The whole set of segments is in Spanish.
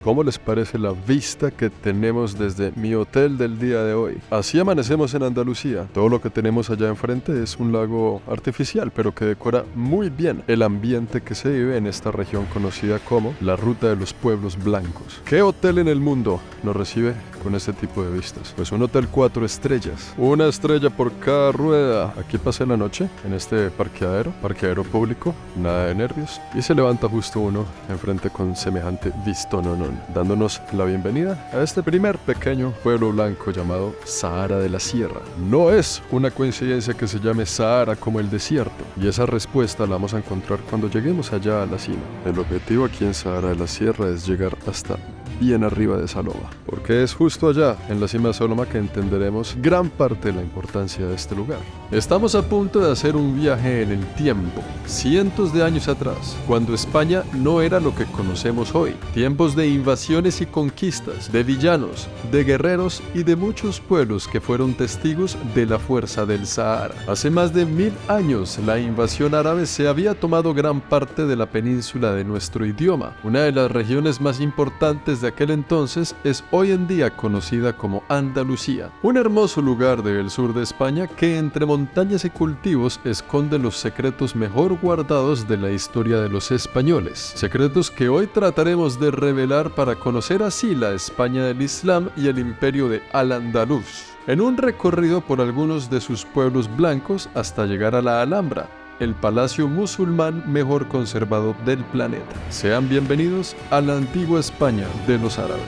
¿Cómo les parece la vista que tenemos desde mi hotel del día de hoy? Así amanecemos en Andalucía. Todo lo que tenemos allá enfrente es un lago artificial, pero que decora muy bien el ambiente que se vive en esta región conocida como la Ruta de los Pueblos Blancos. ¿Qué hotel en el mundo nos recibe con este tipo de vistas? Pues un hotel 4 estrellas. Una estrella por cada rueda. Aquí pasé la noche en este parqueadero público, nada de nervios. Y se levanta justo uno enfrente con semejante vistononón, dándonos la bienvenida a este primer pequeño pueblo blanco llamado Sahara de la Sierra. No es una coincidencia que se llame Sahara como el desierto, y esa respuesta la vamos a encontrar cuando lleguemos allá a la cima. El objetivo aquí en Sahara de la Sierra es llegar hasta bien arriba de esa loma, porque es justo allá, en la cima de esa loma, que entenderemos gran parte de la importancia de este lugar. Estamos a punto de hacer un viaje en el tiempo, cientos de años atrás, cuando España no era lo que conocemos hoy. Tiempos de invasiones y conquistas, de villanos, de guerreros y de muchos pueblos que fueron testigos de la fuerza del Sahara. Hace más de 1000 años, la invasión árabe se había tomado gran parte de la península de nuestro idioma. Una de las regiones más importantes de aquel entonces es hoy en día conocida como Andalucía, un hermoso lugar del sur de España que entre montañas y cultivos esconde los secretos mejor guardados de la historia de los españoles, secretos que hoy trataremos de revelar para conocer así la España del Islam y el imperio de Al-Andalus, en un recorrido por algunos de sus pueblos blancos hasta llegar a la Alhambra, el palacio musulmán mejor conservado del planeta. Sean bienvenidos a la antigua España de los árabes.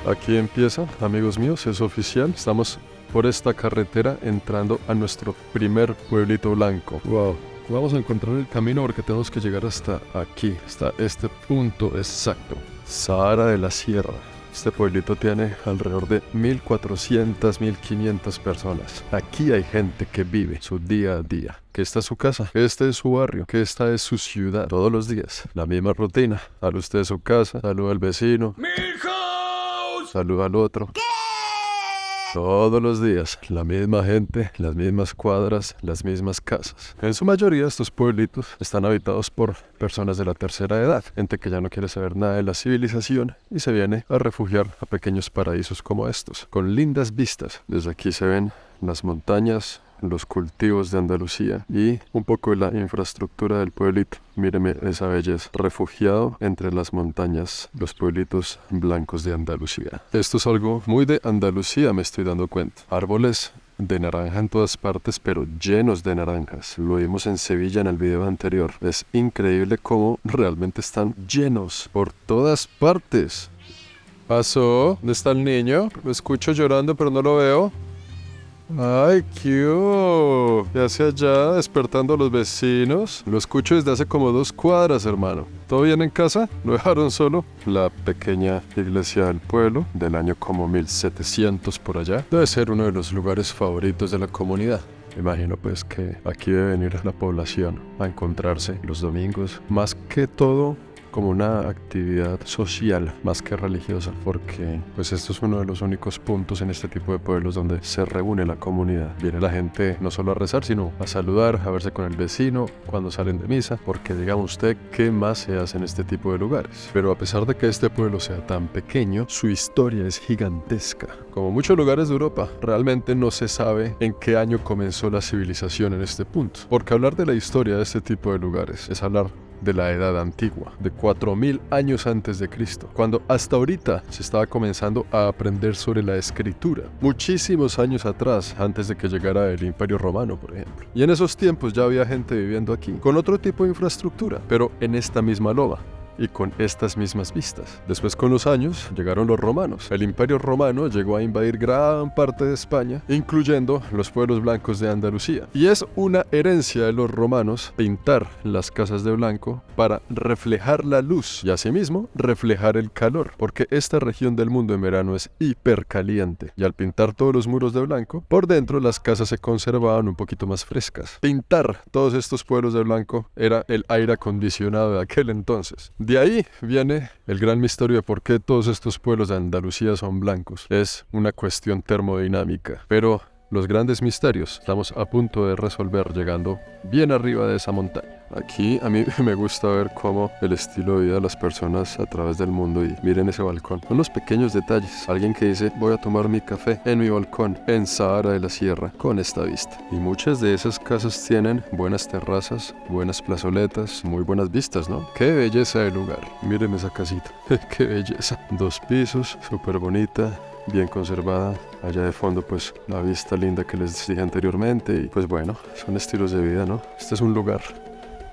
Aquí empieza, amigos míos, es oficial. Estamos por esta carretera entrando a nuestro primer pueblito blanco. Wow. Vamos a encontrar el camino porque tenemos que llegar hasta aquí, hasta este punto exacto. Sahara de la Sierra. Este pueblito tiene alrededor de 1400, 1500 personas. Aquí hay gente que vive su día a día, que esta es su casa, que este es su barrio, que esta es su ciudad. Todos los días, la misma rutina. Sale usted de su casa, saluda al vecino, saluda al otro. Todos los días, la misma gente, las mismas cuadras, las mismas casas. En su mayoría, estos pueblitos están habitados por personas de la tercera edad, gente que ya no quiere saber nada de la civilización y se viene a refugiar a pequeños paraísos como estos, con lindas vistas. Desde aquí se ven las montañas, los cultivos de Andalucía y un poco de la infraestructura del pueblito. Míreme esa belleza, refugiado entre las montañas, los pueblitos blancos de Andalucía. Esto es algo muy de Andalucía, me estoy dando cuenta. Árboles de naranja en todas partes, pero llenos de naranjas. Lo vimos en Sevilla en el video anterior. Es increíble cómo realmente están llenos por todas partes. ¿Pasó? ¿Dónde está el niño? Lo escucho llorando, pero no lo veo. ¡Ay, cute! ¿Qué hace allá despertando a los vecinos? Lo escucho desde hace como 2 cuadras, hermano. ¿Todo bien en casa? ¿Lo dejaron solo? La pequeña iglesia del pueblo, del año como 1700 por allá, debe ser uno de los lugares favoritos de la comunidad. Imagino pues que aquí debe venir la población a encontrarse los domingos, más que todo como una actividad social más que religiosa, porque pues esto es uno de los únicos puntos en este tipo de pueblos donde se reúne la comunidad. Viene la gente no solo a rezar, sino a saludar, a verse con el vecino cuando salen de misa, porque dígame usted qué más se hace en este tipo de lugares. Pero a pesar de que este pueblo sea tan pequeño, su historia es gigantesca. Como muchos lugares de Europa, realmente no se sabe en qué año comenzó la civilización en este punto, porque hablar de la historia de este tipo de lugares es hablar de la edad antigua, de 4000 años antes de Cristo, cuando hasta ahorita se estaba comenzando a aprender sobre la escritura, muchísimos años atrás, antes de que llegara el Imperio Romano, por ejemplo. Y en esos tiempos ya había gente viviendo aquí, con otro tipo de infraestructura, pero en esta misma loma y con estas mismas vistas. Después, con los años, llegaron los romanos. El Imperio Romano llegó a invadir gran parte de España, incluyendo los pueblos blancos de Andalucía. Y es una herencia de los romanos pintar las casas de blanco para reflejar la luz y asimismo reflejar el calor, porque esta región del mundo en verano es hipercaliente. Y al pintar todos los muros de blanco, por dentro las casas se conservaban un poquito más frescas. Pintar todos estos pueblos de blanco era el aire acondicionado de aquel entonces. De ahí viene el gran misterio de por qué todos estos pueblos de Andalucía son blancos. Es una cuestión termodinámica, pero los grandes misterios. Estamos a punto de resolver llegando bien arriba de esa montaña. Aquí a mí me gusta ver cómo el estilo de vida de las personas a través del mundo, y miren ese balcón, unos pequeños detalles. Alguien que dice voy a tomar mi café en mi balcón en Sahara de la Sierra con esta vista. Y muchas de esas casas tienen buenas terrazas, buenas plazoletas, muy buenas vistas, ¿no? Qué belleza de lugar. Miren esa casita, qué belleza. 2 pisos, súper bonita, bien conservada. Allá de fondo pues la vista linda que les dije anteriormente. Y pues bueno, son estilos de vida, ¿no? Este es un lugar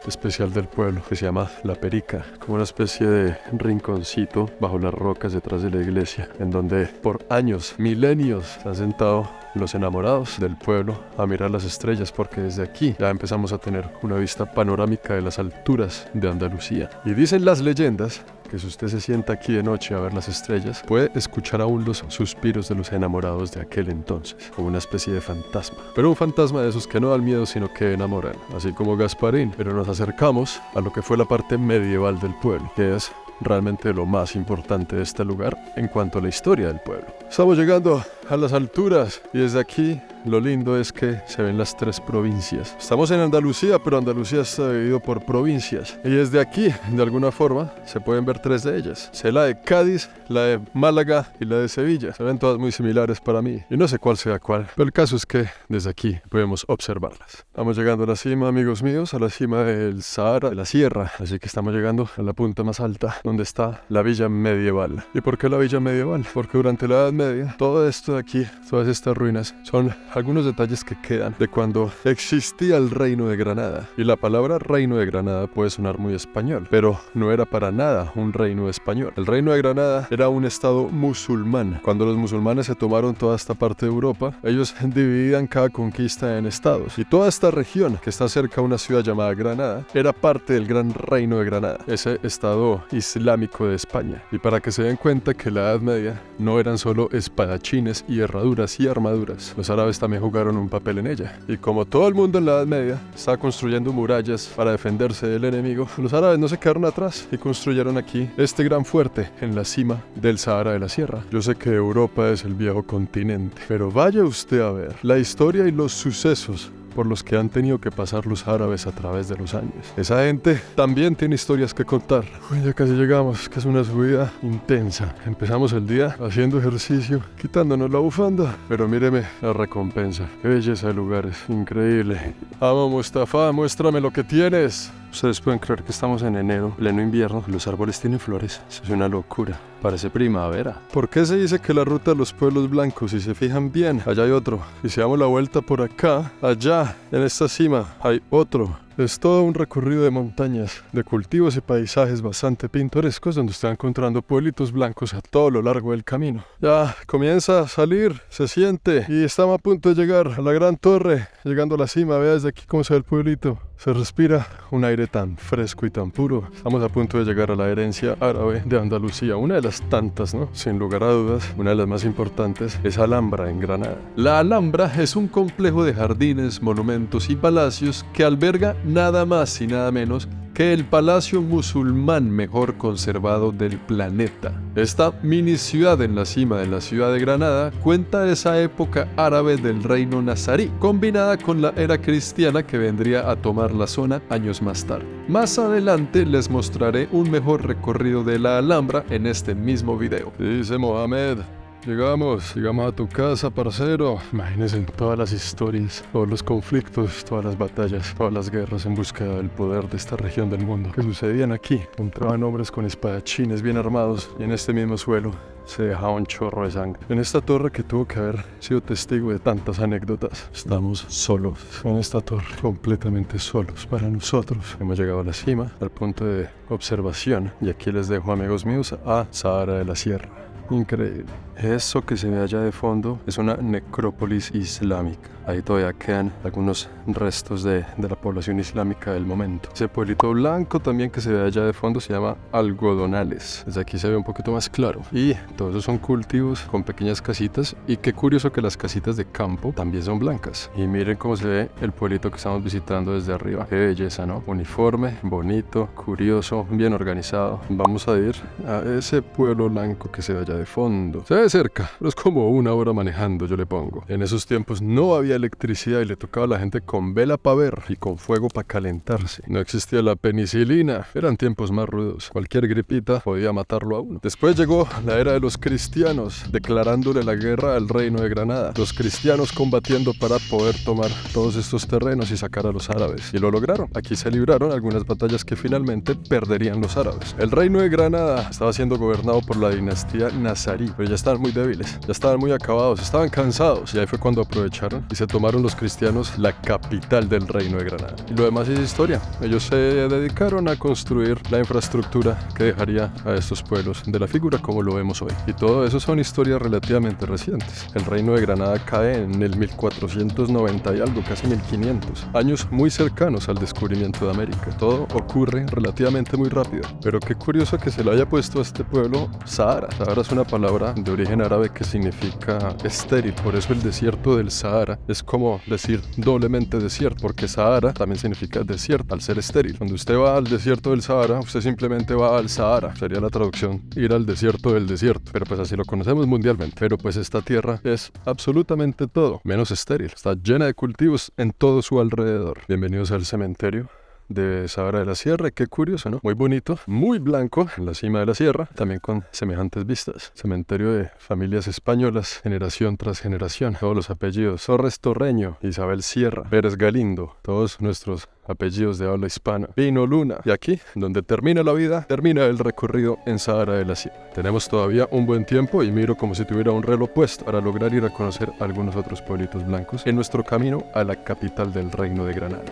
especial del pueblo que se llama La Perica, como una especie de rinconcito bajo las rocas detrás de la iglesia, en donde por años, milenios, se han sentado los enamorados del pueblo a mirar las estrellas, porque desde aquí ya empezamos a tener una vista panorámica de las alturas de Andalucía. Y dicen las leyendas que si usted se sienta aquí de noche a ver las estrellas, puede escuchar aún los suspiros de los enamorados de aquel entonces, como una especie de fantasma. Pero un fantasma de esos que no dan miedo, sino que enamoran, así como Gasparín. Pero nos acercamos a lo que fue la parte medieval del pueblo, que es realmente lo más importante de este lugar en cuanto a la historia del pueblo. Estamos llegando a las alturas y desde aquí lo lindo es que se ven las 3 provincias. Estamos en Andalucía, pero Andalucía está dividido por provincias. Y desde aquí, de alguna forma, se pueden ver 3 de ellas. Sé la de Cádiz, la de Málaga y la de Sevilla. Se ven todas muy similares para mí. Y no sé cuál sea cuál. Pero el caso es que desde aquí podemos observarlas. Estamos llegando a la cima, amigos míos, a la cima del Sahara, de la Sierra. Así que estamos llegando a la punta más alta, donde está la villa medieval. ¿Y por qué la villa medieval? Porque durante la Edad Media, todo esto de aquí, todas estas ruinas, son algunos detalles que quedan de cuando existía el Reino de Granada. Y la palabra Reino de Granada puede sonar muy español, pero no era para nada un reino español. El Reino de Granada era un estado musulmán. Cuando los musulmanes se tomaron toda esta parte de Europa, ellos dividían cada conquista en estados. Y toda esta región, que está cerca de una ciudad llamada Granada, era parte del Gran Reino de Granada, ese estado islámico de España. Y para que se den cuenta que la Edad Media no eran solo espadachines y herraduras y armaduras, los árabes también jugaron un papel en ella. Y como todo el mundo en la Edad Media estaba construyendo murallas para defenderse del enemigo, los árabes no se quedaron atrás y construyeron aquí este gran fuerte en la cima del Sahara de la Sierra. Yo sé que Europa es el viejo continente, pero vaya usted a ver la historia y los sucesos por los que han tenido que pasar los árabes a través de los años. Esa gente también tiene historias que contar. Uy, ya casi llegamos, que es una subida intensa. Empezamos el día haciendo ejercicio, quitándonos la bufanda. Pero míreme la recompensa. Qué belleza de lugares, increíble. Vamos, Mustafa, muéstrame lo que tienes. Ustedes pueden creer que estamos en enero, pleno invierno, los árboles tienen flores. Eso es una locura. Parece primavera. ¿Por qué se dice que la ruta de los pueblos blancos? Si se fijan bien, allá hay otro. Y si damos la vuelta por acá, allá, en esta cima, hay otro. Es todo un recorrido de montañas, de cultivos y paisajes bastante pintorescos, donde está encontrando pueblitos blancos a todo lo largo del camino. Ya comienza a salir, se siente, y estamos a punto de llegar a la gran torre. Llegando a la cima, vea desde aquí cómo se ve el pueblito. Se respira un aire tan fresco y tan puro. Estamos a punto de llegar a la herencia árabe de Andalucía, una de las tantas, ¿no? Sin lugar a dudas, una de las más importantes es Alhambra en Granada. La Alhambra es un complejo de jardines, monumentos y palacios que alberga nada más y nada menos que el palacio musulmán mejor conservado del planeta. Esta mini ciudad en la cima de la ciudad de Granada cuenta esa época árabe del reino nazarí, combinada con la era cristiana que vendría a tomar la zona años más tarde. Más adelante les mostraré un mejor recorrido de la Alhambra en este mismo video. Dice Mohamed: llegamos a tu casa, parcero. Imagínense todas las historias, todos los conflictos, todas las batallas, todas las guerras en busca del poder de esta región del mundo que sucedían aquí. Encontraban hombres con espadachines bien armados y en este mismo suelo se dejaba un chorro de sangre. En esta torre, que tuvo que haber sido testigo de tantas anécdotas, estamos solos en esta torre, completamente solos para nosotros. Hemos llegado a la cima, al punto de observación, y aquí les dejo, amigos míos, a Sahara de la Sierra. Increíble. Eso que se ve allá de fondo es una necrópolis islámica. Ahí todavía quedan algunos restos de la población islámica del momento. Ese pueblito blanco también que se ve allá de fondo se llama Algodonales. Desde aquí se ve un poquito más claro. Y todos esos son cultivos con pequeñas casitas. Y qué curioso que las casitas de campo también son blancas. Y miren cómo se ve el pueblito que estamos visitando desde arriba. Qué belleza, ¿no? Uniforme, bonito, curioso, bien organizado. Vamos a ir a ese pueblo blanco que se ve allá de fondo. Se ve cerca, pero es como 1 hora manejando, yo le pongo. En esos tiempos no había electricidad y le tocaba a la gente con vela para ver y con fuego para calentarse. No existía la penicilina, eran tiempos más rudos. Cualquier gripita podía matarlo a uno. Después llegó la era de los cristianos, declarándole la guerra al reino de Granada. Los cristianos combatiendo para poder tomar todos estos terrenos y sacar a los árabes. Y lo lograron. Aquí se libraron algunas batallas que finalmente perderían los árabes. El reino de Granada estaba siendo gobernado por la dinastía nazarí, pero ya estaban muy débiles, ya estaban muy acabados, estaban cansados. Y ahí fue cuando aprovecharon y se tomaron los cristianos la capital del reino de Granada. Y lo demás es historia. Ellos se dedicaron a construir la infraestructura que dejaría a estos pueblos de la figura como lo vemos hoy. Y todo eso son historias relativamente recientes. El reino de Granada cae en el 1490 y algo, casi 1500. Años muy cercanos al descubrimiento de América. Todo ocurre relativamente muy rápido. Pero qué curioso que se le haya puesto a este pueblo Sahara. Sahara es una palabra de origen árabe que significa estéril. Por eso el desierto del Sahara es como decir doblemente desierto, porque Sahara también significa desierto, al ser estéril. Cuando usted va al desierto del Sahara, usted simplemente va al Sahara. Sería la traducción, ir al desierto del desierto. Pero pues así lo conocemos mundialmente. Pero pues esta tierra es absolutamente todo, menos estéril. Está llena de cultivos en todo su alrededor. Bienvenidos al cementerio de Sahara de la Sierra. Qué curioso, ¿no? Muy bonito, muy blanco en la cima de la sierra, también con semejantes vistas. Cementerio de familias españolas, generación tras generación. Todos los apellidos: Torres Torreño, Isabel Sierra, Pérez Galindo, todos nuestros apellidos de habla hispana. Pino Luna. Y aquí, donde termina la vida, termina el recorrido en Sahara de la Sierra. Tenemos todavía un buen tiempo y miro como si tuviera un reloj puesto para lograr ir a conocer algunos otros pueblitos blancos en nuestro camino a la capital del Reino de Granada.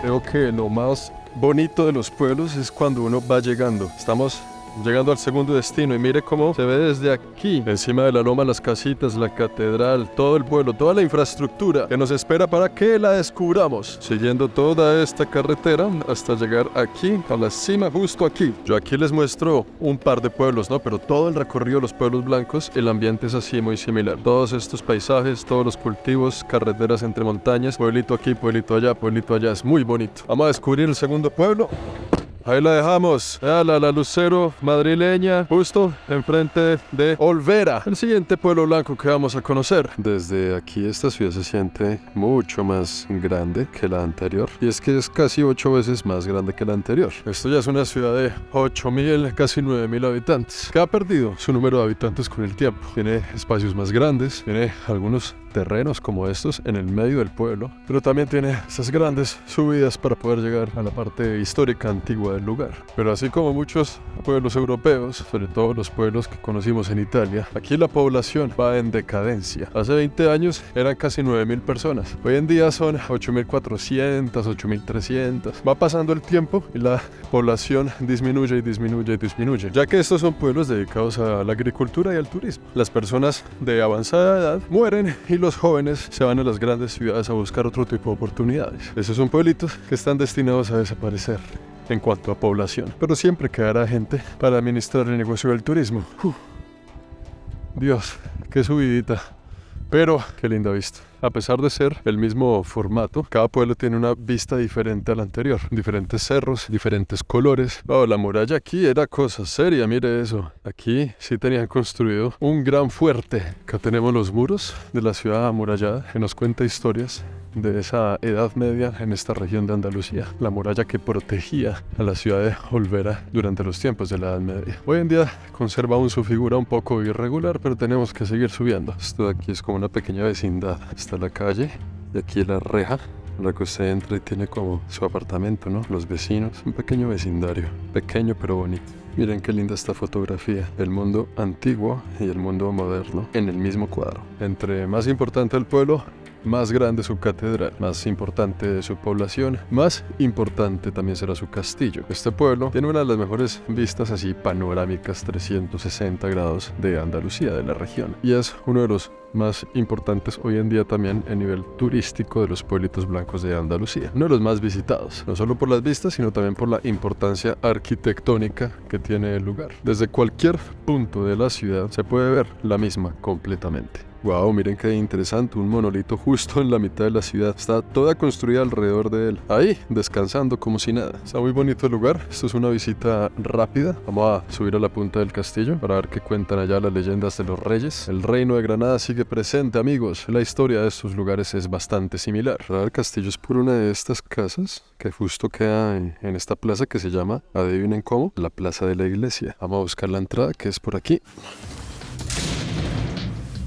Creo que lo más bonito de los pueblos es cuando uno va llegando. Estamos llegando al segundo destino y mire cómo se ve desde aquí, encima de la loma, las casitas, la catedral, todo el pueblo, toda la infraestructura que nos espera para que la descubramos, siguiendo toda esta carretera hasta llegar aquí, a la cima, justo aquí. Yo aquí les muestro un par de pueblos, ¿no? Pero todo el recorrido de los pueblos blancos, el ambiente es así muy similar. Todos estos paisajes, todos los cultivos, carreteras entre montañas, pueblito aquí, pueblito allá, es muy bonito. Vamos a descubrir el segundo pueblo. Ahí la dejamos, la Lucero madrileña, justo enfrente de Olvera, el siguiente pueblo blanco que vamos a conocer. Desde aquí esta ciudad se siente mucho más grande que la anterior, y es que es casi 8 veces más grande que la anterior. Esto ya es una ciudad de 8.000, casi 9.000 habitantes, que ha perdido su número de habitantes con el tiempo. Tiene espacios más grandes, tiene algunos terrenos como estos en el medio del pueblo, pero también tiene esas grandes subidas para poder llegar a la parte histórica antigua del lugar. Pero así como muchos pueblos europeos, sobre todo los pueblos que conocimos en Italia, aquí la población va en decadencia. Hace 20 años eran casi 9.000 personas, hoy en día son 8.400, 8.300. Va pasando el tiempo y la población disminuye, ya que estos son pueblos dedicados a la agricultura y al turismo. Las personas de avanzada edad mueren y los jóvenes se van a las grandes ciudades a buscar otro tipo de oportunidades. Esos son pueblitos que están destinados a desaparecer en cuanto a población, pero siempre quedará gente para administrar el negocio del turismo. Dios, qué subidita, pero qué linda vista. A pesar de ser el mismo formato, cada pueblo tiene una vista diferente a la anterior. Diferentes cerros, diferentes colores. Oh, la muralla aquí era cosa seria, mire eso. Aquí sí tenían construido un gran fuerte. Acá tenemos los muros de la ciudad amurallada, que nos cuenta historias de esa Edad Media en esta región de Andalucía. La muralla que protegía a la ciudad de Olvera durante los tiempos de la Edad Media. Hoy en día conserva aún su figura un poco irregular, pero tenemos que seguir subiendo. Esto de aquí es como una pequeña vecindad. Está la calle y aquí la reja, la que usted entra y tiene como su apartamento, ¿no? Los vecinos, un pequeño vecindario, pequeño pero bonito. Miren qué linda esta fotografía, el mundo antiguo y el mundo moderno en el mismo cuadro. Entre más importante el pueblo, más grande su catedral, más importante su población, más importante también será su castillo. Este pueblo tiene una de las mejores vistas así panorámicas 360 grados de Andalucía, de la región, y es uno de los más importantes hoy en día también a nivel turístico de los pueblitos blancos de Andalucía. Uno de los más visitados, no solo por las vistas, sino también por la importancia arquitectónica que tiene el lugar. Desde cualquier punto de la ciudad se puede ver la misma completamente. Wow, miren qué interesante, un monolito justo en la mitad de la ciudad. Está toda construida alrededor de él. Ahí, descansando como si nada. Está muy bonito el lugar. Esto es una visita rápida. Vamos a subir a la punta del castillo para ver qué cuentan allá las leyendas de los reyes. El reino de Granada sigue presente, amigos. La historia de estos lugares es bastante similar. El castillo es por una de estas casas que justo queda en esta plaza que se llama, adivinen cómo, la plaza de la iglesia. Vamos a buscar la entrada, que es por aquí.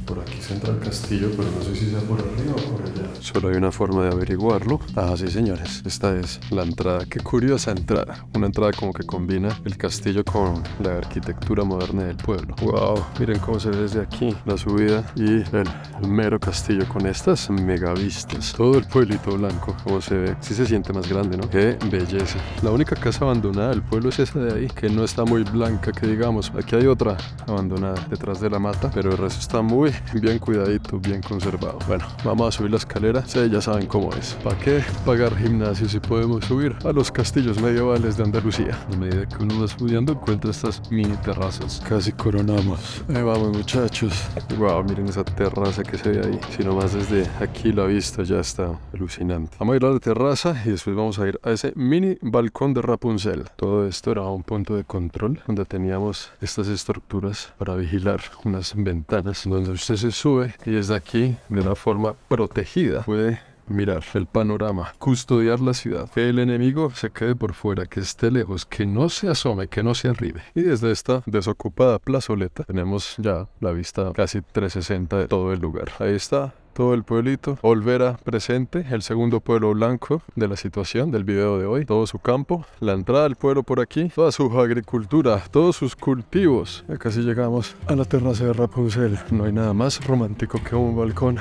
Por aquí se entra el castillo, pero no sé si sea por arriba o por allá. Solo hay una forma de averiguarlo. Ah, sí, señores. Esta es la entrada. Qué curiosa entrada. Una entrada como que combina el castillo con la arquitectura moderna del pueblo. Wow, miren cómo se ve desde aquí la subida y el mero castillo con estas mega vistas. Todo el pueblito blanco, como se ve. Sí se siente más grande, ¿no? Qué belleza. La única casa abandonada del pueblo es esa de ahí, que no está muy blanca, que digamos. Aquí hay otra abandonada detrás de la mata, pero el resto está muy bien cuidadito, bien conservado. Bueno, vamos a subir la escalera. Sí, ya saben cómo es. ¿Para qué pagar gimnasio si podemos subir a los castillos medievales de Andalucía? A medida que uno va subiendo encuentra estas mini terrazas. Casi coronamos. Ahí vamos, muchachos. Wow, miren esa terraza que se ve ahí. Si nomás desde aquí la vista ya está alucinante. Vamos a ir a la terraza y después vamos a ir a ese mini balcón de Rapunzel. Todo esto era un punto de control donde teníamos estas estructuras para vigilar unas ventanas donde usted se sube y desde aquí, de una forma protegida, puede mirar el panorama, custodiar la ciudad, que el enemigo se quede por fuera, que esté lejos, que no se asome, que no se arribe. Y desde esta desocupada plazoleta tenemos ya la vista casi 360 de todo el lugar. Ahí está todo el pueblito. Olvera presente, el segundo pueblo blanco de la situación del video de hoy. Todo su campo, la entrada del pueblo por aquí, toda su agricultura, todos sus cultivos. Ya casi llegamos a la terraza de Rapunzel. No hay nada más romántico que un balcón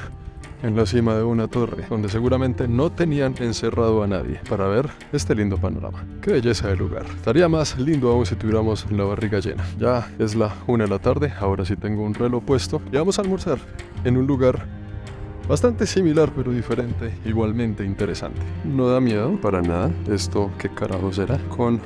en la cima de una torre, donde seguramente no tenían encerrado a nadie para ver este lindo panorama. Qué belleza de lugar. Estaría más lindo aún si tuviéramos la barriga llena. Ya es la 1 de la tarde, ahora sí tengo un reloj puesto y vamos a almorzar en un lugar bastante similar pero diferente, igualmente interesante. No da miedo para nada. Esto, ¿qué carajo será? Con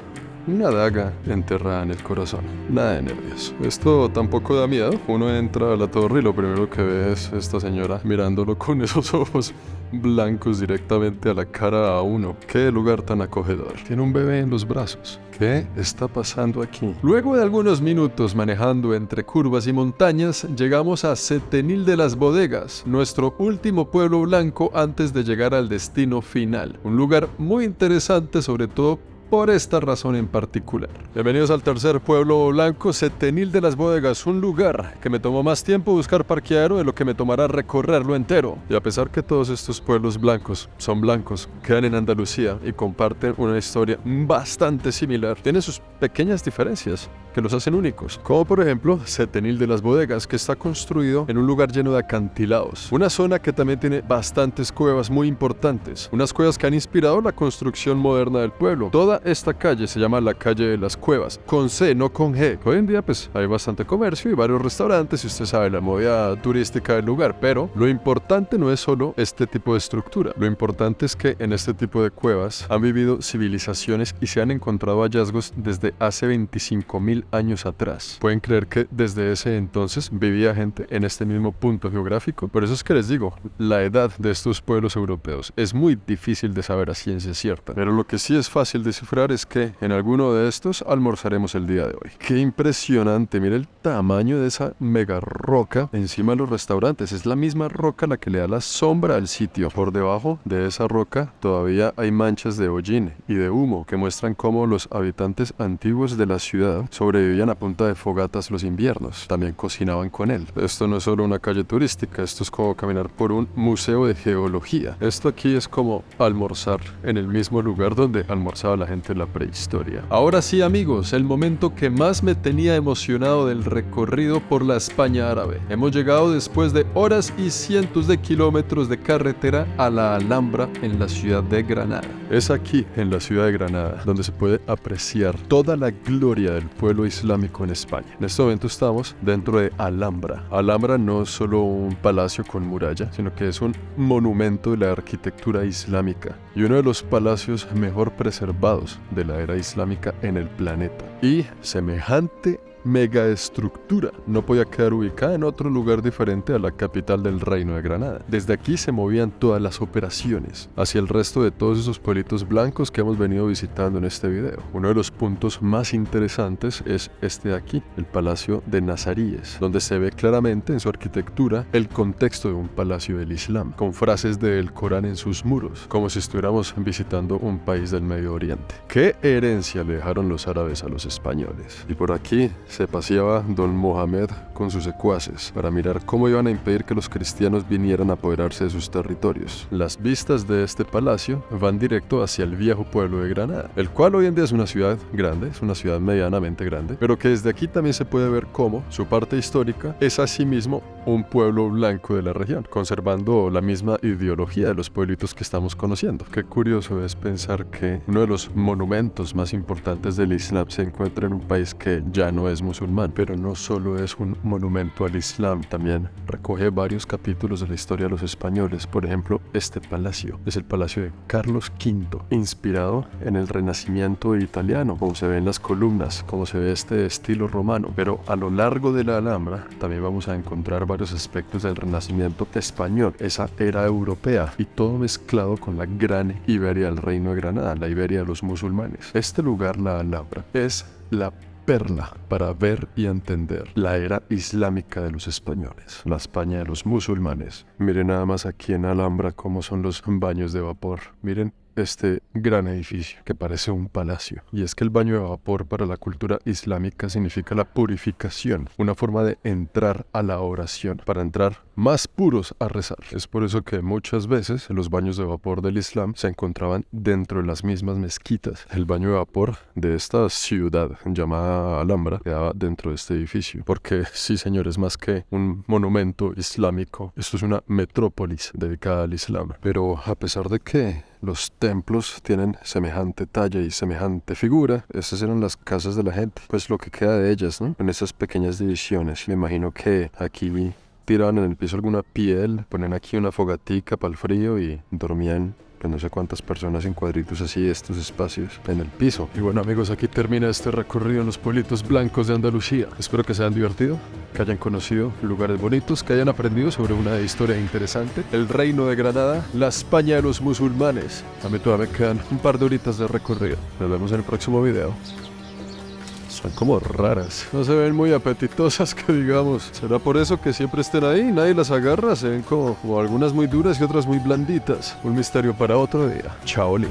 una daga enterrada en el corazón. Nada de nervios. Esto tampoco da miedo. Uno entra a la torre y lo primero que ve es esta señora mirándolo con esos ojos blancos directamente a la cara a uno. Qué lugar tan acogedor. Tiene un bebé en los brazos. ¿Qué está pasando aquí? Luego de algunos minutos manejando entre curvas y montañas, llegamos a Setenil de las Bodegas, nuestro último pueblo blanco antes de llegar al destino final. Un lugar muy interesante, sobre todo por esta razón en particular. Bienvenidos al tercer pueblo blanco, Setenil de las Bodegas, un lugar que me tomó más tiempo buscar parqueadero de lo que me tomará recorrerlo entero. Y a pesar que todos estos pueblos blancos son blancos, quedan en Andalucía y comparten una historia bastante similar, tienen sus pequeñas diferencias que los hacen únicos, como por ejemplo Setenil de las Bodegas, que está construido en un lugar lleno de acantilados, una zona que también tiene bastantes cuevas muy importantes, unas cuevas que han inspirado la construcción moderna del pueblo. Toda esta calle se llama la calle de las cuevas, con C, no con G. Hoy en día pues hay bastante comercio y varios restaurantes y usted sabe la movida turística del lugar, pero lo importante no es solo este tipo de estructura, lo importante es que en este tipo de cuevas han vivido civilizaciones y se han encontrado hallazgos desde hace 25.000 años atrás. Pueden creer que desde ese entonces vivía gente en este mismo punto geográfico. Por eso es que les digo, la edad de estos pueblos europeos es muy difícil de saber a ciencia cierta, pero lo que sí es fácil descifrar es que en alguno de estos almorzaremos el día de hoy. Qué impresionante, mira el tamaño de esa mega roca encima de los restaurantes. Es la misma roca la que le da la sombra al sitio. Por debajo de esa roca todavía hay manchas de hollín y de humo que muestran cómo los habitantes antiguos de la ciudad sobrevivían a punta de fogatas los inviernos. También cocinaban con él. Esto no es solo una calle turística, esto es como caminar por un museo de geología. Esto aquí es como almorzar en el mismo lugar donde almorzaba la gente gente la prehistoria. Ahora sí, amigos, el momento que más me tenía emocionado del recorrido por la España árabe. Hemos llegado después de horas y cientos de kilómetros de carretera a la Alhambra en la ciudad de Granada. Es aquí, en la ciudad de Granada, donde se puede apreciar toda la gloria del pueblo islámico en España. En este momento estamos dentro de Alhambra. Alhambra no es solo un palacio con muralla, sino que es un monumento de la arquitectura islámica y uno de los palacios mejor preservados de la era islámica en el planeta. Y semejante megaestructura no podía quedar ubicada en otro lugar diferente a la capital del Reino de Granada. Desde aquí se movían todas las operaciones hacia el resto de todos esos pueblitos blancos que hemos venido visitando en este video. Uno de los puntos más interesantes es este de aquí, el Palacio de Nazaríes, donde se ve claramente en su arquitectura el contexto de un palacio del Islam, con frases del Corán en sus muros, como si estuviéramos visitando un país del Medio Oriente. ¿Qué herencia le dejaron los árabes a los españoles? Y por aquí se paseaba don Mohamed con sus secuaces para mirar cómo iban a impedir que los cristianos vinieran a apoderarse de sus territorios. Las vistas de este palacio van directo hacia el viejo pueblo de Granada, el cual hoy en día es una ciudad grande, es una ciudad medianamente grande, pero que desde aquí también se puede ver cómo su parte histórica es asimismo un pueblo blanco de la región, conservando la misma ideología de los pueblitos que estamos conociendo. Qué curioso es pensar que uno de los monumentos más importantes del Islam se encuentra en un país que ya no es musulmán, pero no solo es un monumento al Islam, también recoge varios capítulos de la historia de los españoles. Por ejemplo, este palacio es el Palacio de Carlos V, inspirado en el Renacimiento italiano, como se ve en las columnas, como se ve este estilo romano, pero a lo largo de la Alhambra también vamos a encontrar varios aspectos del Renacimiento español, esa era europea, y todo mezclado con la gran Iberia del Reino de Granada, la Iberia de los musulmanes. Este lugar, la Alhambra, es la perla para ver y entender la era islámica de los españoles, la España de los musulmanes. Miren nada más aquí en Alhambra cómo son los baños de vapor. Miren este gran edificio que parece un palacio. Y es que el baño de vapor para la cultura islámica significa la purificación, una forma de entrar a la oración, para entrar más puros a rezar. Es por eso que muchas veces los baños de vapor del Islam se encontraban dentro de las mismas mezquitas. El baño de vapor de esta ciudad llamada Alhambra quedaba dentro de este edificio, porque sí, señores, más que un monumento islámico, esto es una metrópolis dedicada al Islam. Pero a pesar de que los templos tienen semejante talla y semejante figura, estas eran las casas de la gente, pues lo que queda de ellas, ¿no? En esas pequeñas divisiones. Me imagino que aquí tiraban en el piso alguna piel, ponen aquí una fogatica para el frío y dormían no sé cuántas personas en cuadritos así, estos espacios en el piso. Y bueno, amigos, aquí termina este recorrido en los pueblitos blancos de Andalucía. Espero que se hayan divertido, que hayan conocido lugares bonitos, que hayan aprendido sobre una historia interesante, el Reino de Granada, la España de los musulmanes. A mí todavía me quedan un par de horitas de recorrido. Nos vemos en el próximo video. Son como raras, no se ven muy apetitosas, que digamos. ¿Será por eso que siempre estén ahí? Nadie las agarra, se ven como algunas muy duras y otras muy blanditas. Un misterio para otro día. Chao, Lin.